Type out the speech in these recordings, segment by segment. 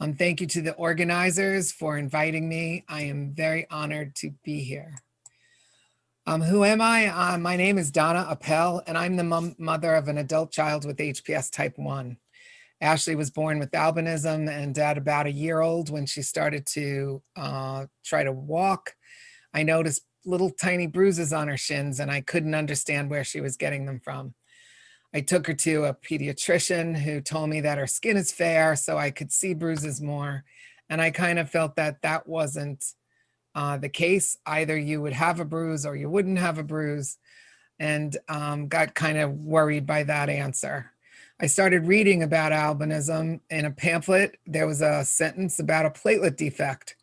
Thank you to the organizers for inviting me. I am very honored to be here. Who am I? My name is Donna Appell, and I'm the mother of an adult child with HPS type 1. Ashley was born with albinism, and at about a year old, when she started to try to walk, I noticed little tiny bruises on her shins, and I couldn't understand where she was getting them from. I took her to a pediatrician who told me that her skin is fair, so I could see bruises more. And I kind of felt that that wasn't the case. Either you would have a bruise or you wouldn't have a bruise, and got kind of worried by that answer. I started reading about albinism in a pamphlet. There was a sentence about a platelet defect.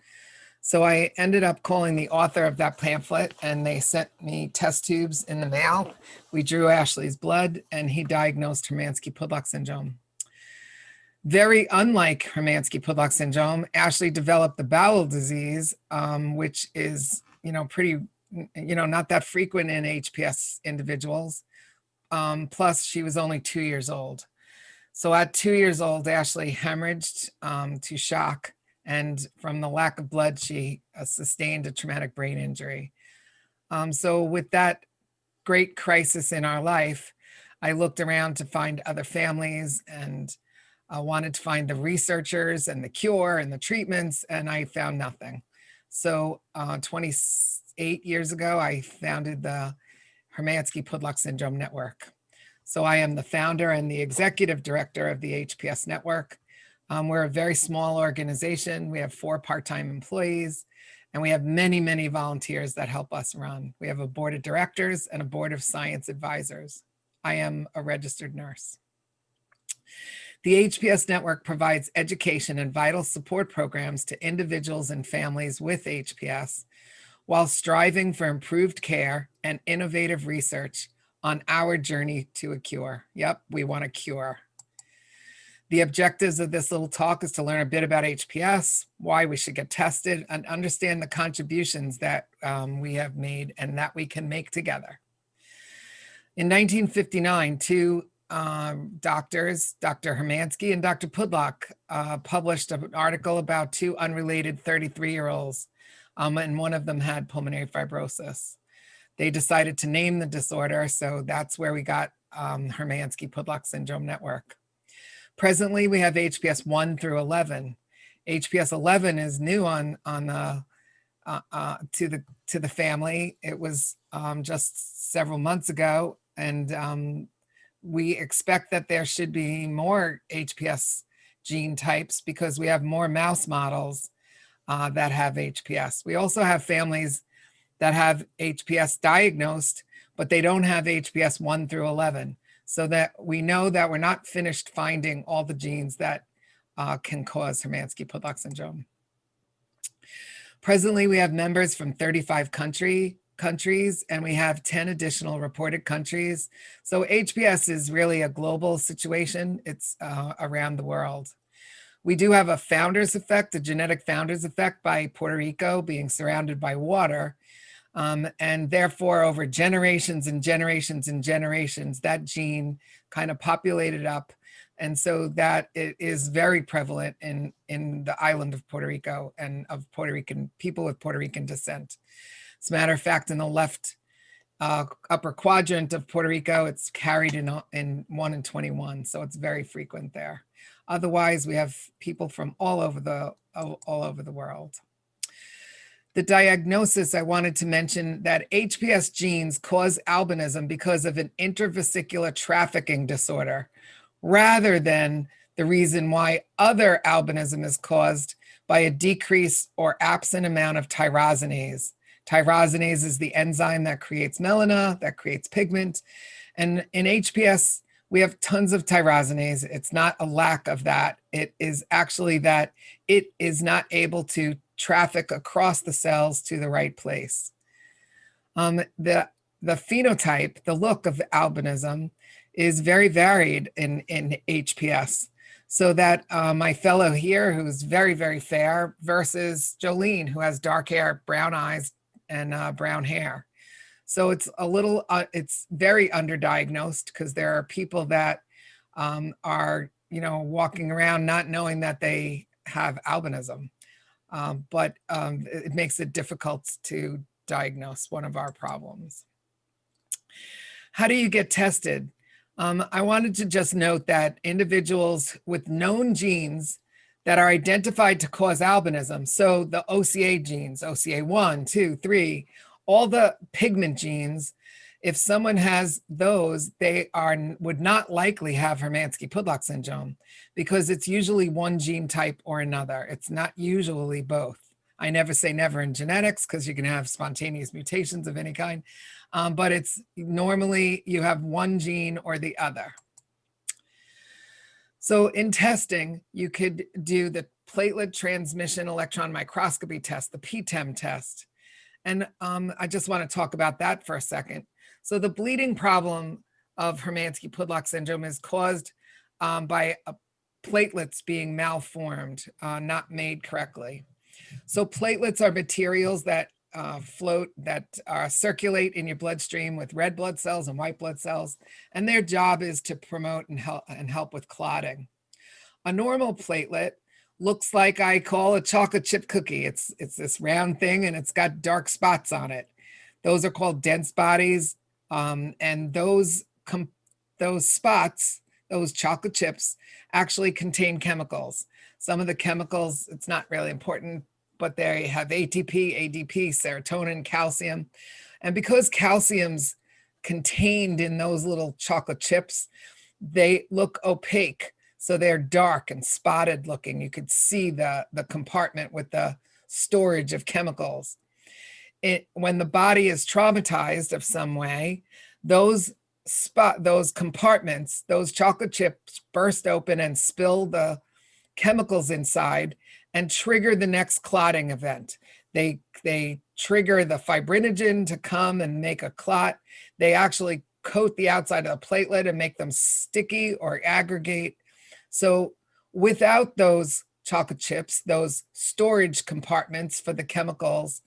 So I ended up calling the author of that pamphlet, and they sent me test tubes in the mail. We drew Ashley's blood, and he diagnosed Hermansky-Pudlak syndrome. Very unlike Hermansky-Pudlak syndrome, Ashley developed the bowel disease, which is, pretty, not that frequent in HPS individuals. Plus, she was only 2 years old. So at 2 years old, Ashley hemorrhaged to shock. And from the lack of blood, she sustained a traumatic brain injury. So with that great crisis in our life, I looked around to find other families and wanted to find the researchers and the cure and the treatments, and I found nothing. So 28 years ago, I founded the Hermansky-Pudlak Syndrome Network. So I am the founder and the executive director of the HPS Network. We're a very small organization. We have 4 part-time employees, and we have many, many volunteers that help us run. We have a board of directors and a board of science advisors. I am a registered nurse. The HPS Network provides education and vital support programs to individuals and families with HPS while striving for improved care and innovative research on our journey to a cure. Yep, we want a cure. The objectives of this little talk is to learn a bit about HPS, why we should get tested, and understand the contributions that we have made and that we can make together. In 1959, 2 doctors, Dr. Hermansky and Dr. Pudlak, published an article about 2 unrelated 33-year-olds, and one of them had pulmonary fibrosis. They decided to name the disorder, so that's where we got Hermansky-Pudlak Syndrome Network. Presently, we have HPS 1 through 11. HPS 11 is new on the to the family. It was just several months ago, and we expect that there should be more HPS gene types because we have more mouse models that have HPS. We also have families that have HPS diagnosed, but they don't have HPS 1 through 11. So that we know that we're not finished finding all the genes that can cause Hermansky-Pudlak syndrome. Presently, we have members from 35 countries, and we have 10 additional reported countries. So HPS is really a global situation. It's around the world. We do have a founder's effect, a genetic founder's effect by Puerto Rico being surrounded by water. And therefore, over generations and generations and generations, that gene kind of populated up. And so that it is very prevalent in the island of Puerto Rico and of Puerto Rican people with Puerto Rican descent. As a matter of fact, in the left upper quadrant of Puerto Rico, it's carried in 1 in 21. So it's very frequent there. Otherwise, we have people from all over the world. The diagnosis, I wanted to mention that HPS genes cause albinism because of an intravesicular trafficking disorder, rather than the reason why other albinism is caused by a decrease or absent amount of tyrosinase. Tyrosinase is the enzyme that creates melena, that creates pigment. And in HPS, we have tons of tyrosinase. It's not a lack of that. It is actually that it is not able to traffic across the cells to the right place. The phenotype, the look of albinism, is very varied in HPS. So that my fellow here, who's very, very fair, versus Jolene, who has dark hair, brown eyes, and brown hair. So it's a little, it's very underdiagnosed because there are people that are, walking around not knowing that they have albinism, but it makes it difficult to diagnose, one of our problems. How do you get tested? I wanted to just note that individuals with known genes that are identified to cause albinism, so the OCA genes, OCA1, 2, 3, all the pigment genes, if someone has those, they would not likely have Hermansky-Pudlak syndrome because it's usually one gene type or another. It's not usually both. I never say never in genetics because you can have spontaneous mutations of any kind, but it's normally you have one gene or the other. So in testing, you could do the platelet transmission electron microscopy test, the PTEM test. And I just want to talk about that for a second. So the bleeding problem of Hermansky-Pudlak syndrome is caused by platelets being malformed, not made correctly. So platelets are materials that float, that circulate in your bloodstream with red blood cells and white blood cells, and their job is to promote and help with clotting. A normal platelet looks like I call a chocolate chip cookie. It's this round thing and it's got dark spots on it. Those are called dense bodies, and those spots, those chocolate chips, actually contain chemicals. Some of the chemicals, it's not really important, but they have ATP, ADP, serotonin, calcium. And because calcium's contained in those little chocolate chips, they look opaque. So they're dark and spotted looking. You could see the compartment with the storage of chemicals. When the body is traumatized of some way, those compartments, those chocolate chips burst open and spill the chemicals inside and trigger the next clotting event. They trigger the fibrinogen to come and make a clot. They actually coat the outside of the platelet and make them sticky or aggregate. So without those chocolate chips, those storage compartments for the chemicals,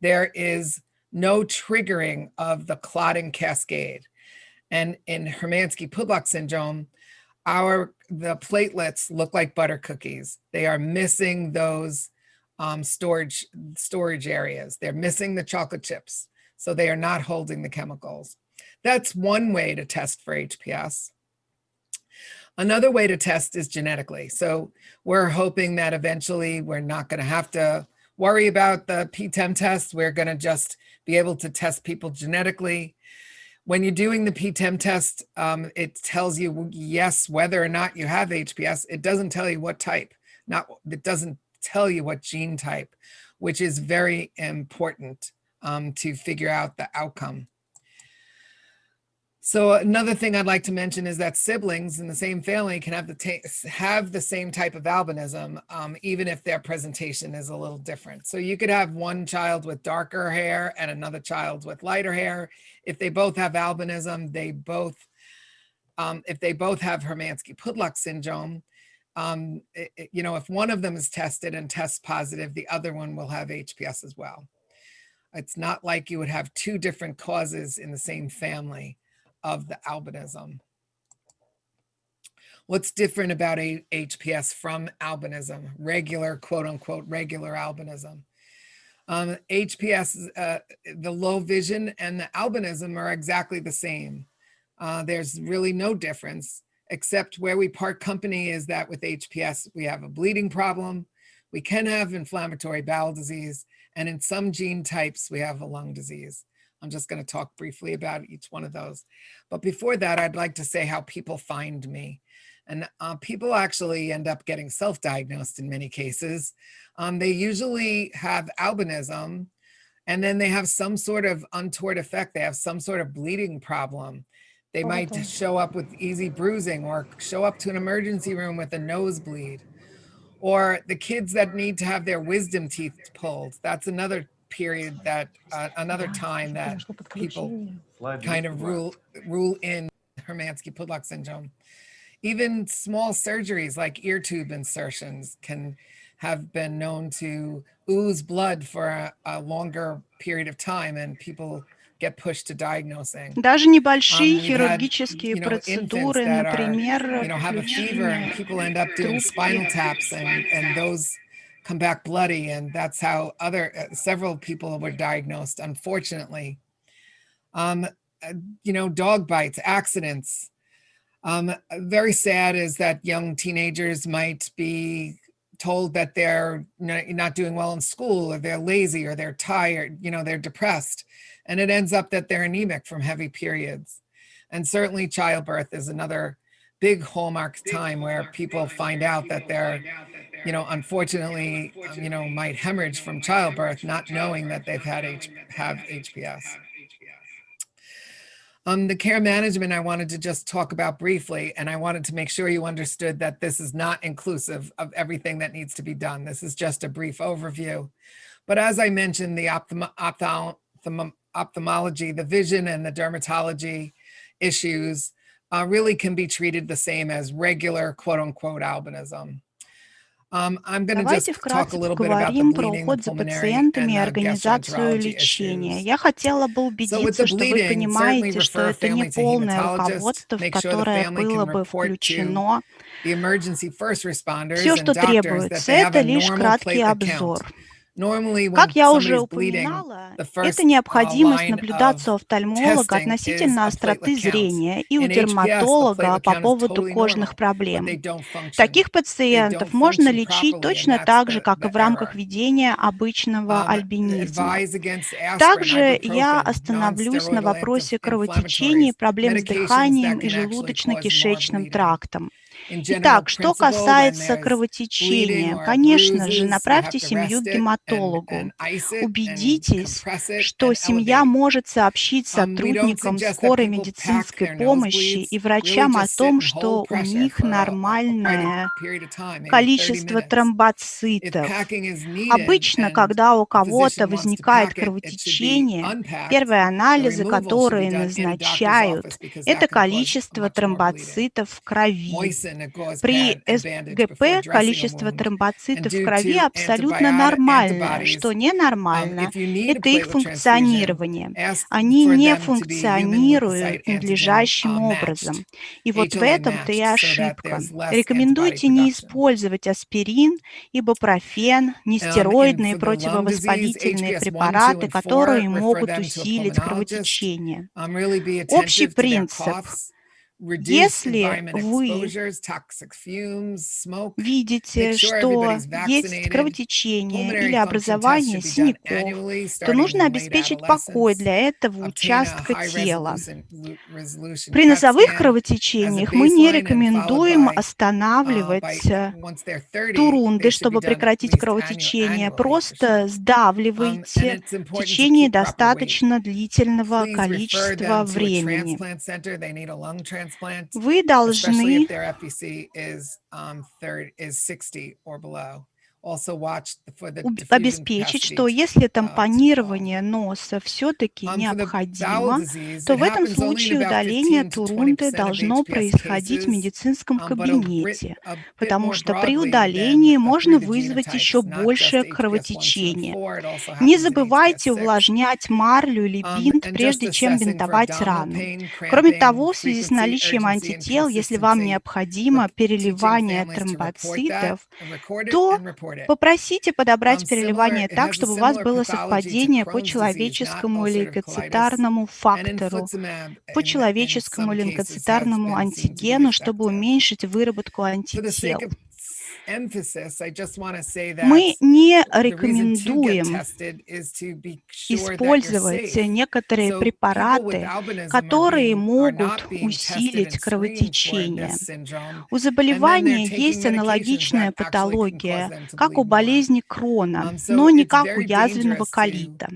there is no triggering of the clotting cascade. And in Hermansky-Pudlak syndrome, the platelets look like butter cookies. They are missing those storage areas. They're missing the chocolate chips. So they are not holding the chemicals. That's one way to test for HPS. Another way to test is genetically. So we're hoping that eventually we're not going to have to worry about the PTEM test. We're going to just be able to test people genetically. When you're doing the PTEM test, it tells you, yes, whether or not you have HPS. It doesn't tell you what type. It doesn't tell you what gene type, which is very important to figure out the outcome. So another thing I'd like to mention is that siblings in the same family can have the same type of albinism, even if their presentation is a little different. So you could have one child with darker hair and another child with lighter hair. If they both have albinism, if they both have Hermansky-Pudlak syndrome, if one of them is tested and tests positive, the other one will have HPS as well. It's not like you would have two different causes in the same family of the albinism. What's different about HPS from albinism, regular, quote unquote, regular albinism? HPS, the low vision and the albinism are exactly the same. There's really no difference, except where we part company is that with HPS, we have a bleeding problem, we can have inflammatory bowel disease, and in some gene types, we have a lung disease. I'm just going to talk briefly about each one of those. But before that, I'd like to say how people find me. And people actually end up getting self-diagnosed in many cases. They usually have albinism, and then they have some sort of untoward effect. They have some sort of bleeding problem. They might show up with easy bruising or show up to an emergency room with a nosebleed. Or the kids that need to have their wisdom teeth pulled. That's another period that, another time that people kind of rule in Hermansky-Pudlak syndrome. Even small surgeries like ear tube insertions can have been known to ooze blood for a longer period of time, and people get pushed to diagnosing. Даже небольшие We've had, хирургические infants процедуры, that are, например, have a fever and people end up doing spinal taps and those come back bloody, and that's how several people were diagnosed, unfortunately. Dog bites, accidents. Very sad is that young teenagers might be told that they're not doing well in school, or they're lazy, or they're tired, they're depressed. And it ends up that they're anemic from heavy periods. And certainly childbirth is another big hallmark time where people find out that they're, unfortunately, might hemorrhage from childbirth, not knowing that they've have HPS. The care management I wanted to just talk about briefly, and I wanted to make sure you understood that this is not inclusive of everything that needs to be done. This is just a brief overview. But as I mentioned, the ophthalmology, the vision and the dermatology issues really can be treated the same as regular quote-unquote albinism. Давайте вкратце поговорим про уход за пациентами и организацию лечения. Я хотела бы убедиться, что вы понимаете, что это не полное руководство, в которое было бы включено все, что требуется. Это лишь краткий обзор. Как я уже упоминала, это необходимость наблюдаться у офтальмолога относительно остроты зрения и у дерматолога по поводу кожных проблем. Таких пациентов можно лечить точно так же, как и в рамках ведения обычного альбинизма. Также я остановлюсь на вопросе кровотечений, проблем с дыханием и желудочно-кишечным трактом. Итак, что касается кровотечения, конечно же, направьте семью к гематологу. Убедитесь, что семья может сообщить сотрудникам скорой медицинской помощи и врачам о том, что у них нормальное количество тромбоцитов. Обычно, когда у кого-то возникает кровотечение, первые анализы, которые назначают, это количество тромбоцитов в крови. При СГП количество тромбоцитов в крови абсолютно нормальное. Что ненормально, это их функционирование. Они не функционируют надлежащим образом. И вот в этом-то и ошибка. Рекомендуйте не использовать аспирин, ибупрофен, нестероидные противовоспалительные препараты, которые могут усилить кровотечение. Общий принцип. Если вы видите, что есть кровотечение или образование синяков, то нужно обеспечить покой для этого участка тела. При носовых кровотечениях мы не рекомендуем останавливать турунды, чтобы прекратить кровотечение. Просто сдавливайте в течение достаточно длительного количества времени. Вы должны обеспечить, что если тампонирование носа все-таки необходимо, то в этом случае удаление турунды должно происходить в медицинском кабинете, потому что при удалении можно вызвать еще большее кровотечение. Не забывайте увлажнять марлю или бинт, прежде чем бинтовать рану. Кроме того, в связи с наличием антител, если вам необходимо переливание тромбоцитов, то попросите подобрать переливание так, чтобы у вас было совпадение по человеческому лейкоцитарному фактору, по человеческому лейкоцитарному антигену, чтобы уменьшить выработку антител. Мы не рекомендуем использовать некоторые препараты, которые могут усилить кровотечение. У заболевания есть аналогичная патология, как у болезни Крона, но не как у язвенного колита.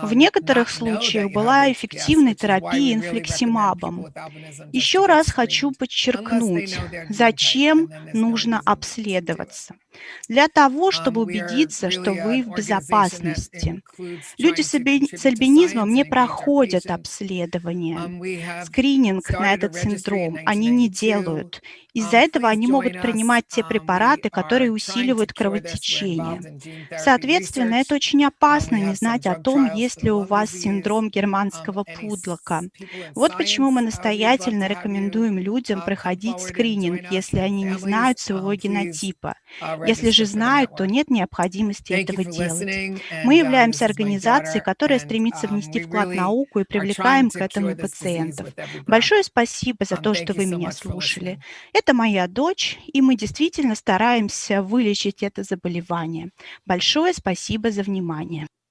В некоторых случаях была эффективной терапия инфликсимабом. Еще раз хочу подчеркнуть, зачем нужно обследоваться. для того, чтобы убедиться, что вы в безопасности. Люди с альбинизмом не проходят обследование, скрининг на этот синдром они не делают. Из-за этого они могут принимать те препараты, которые усиливают кровотечение. Соответственно, это очень опасно не знать о том, есть ли у вас синдром Германского-Пудлака. Вот почему мы настоятельно рекомендуем людям проходить скрининг, если они не знают своего генотипа. Если же знают, то нет необходимости этого делать. Мы являемся организацией, которая стремится внести вклад в науку и привлекаем к этому пациентов. Большое спасибо за то, что вы меня слушали. Это моя дочь, и мы действительно стараемся вылечить это заболевание. Большое спасибо за внимание.